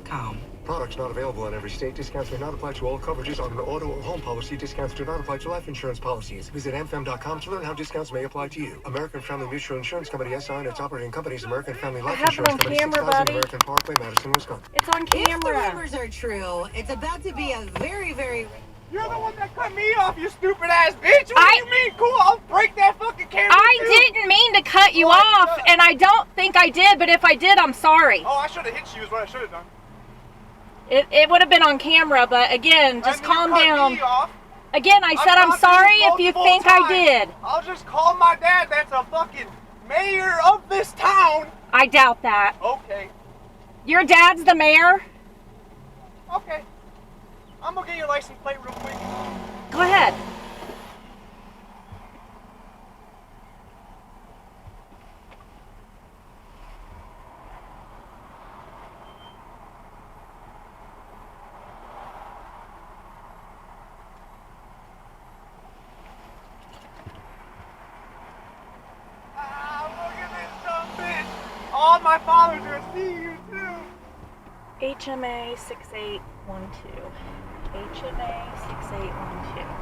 AmericanFamilyMedical.com. Products not available in every state. Discounts may not apply to all coverages on an auto or home policy. Discounts do not apply to life insurance policies. Visit amfam.com to learn how discounts may apply to you. American Family Mutual Insurance Company SI and its operating companies, American Family Life Insurance Company, 6000 American Parkway, Madison, Wisconsin. It's on camera. If the rumors are true, it's about to be a very... You're the one that cut me off, you stupid ass bitch! What do you mean? Cool, I'll break that fucking camera I too. didn't mean to cut you off, and I don't think I did, but if I did, I'm sorry. Oh, I should have hit you is what I should have done. It would have been on camera, but again, just calm down. Again, I said I'm sorry if you think I did. I'll just call my dad, that's a fucking mayor of this town. I doubt that. Okay. Your dad's the mayor? Okay. I'm gonna get your license plate real quick. Go ahead. Look at this dumb bitch. All my fathers are gonna see you too. HMA 6812. HMA 6812.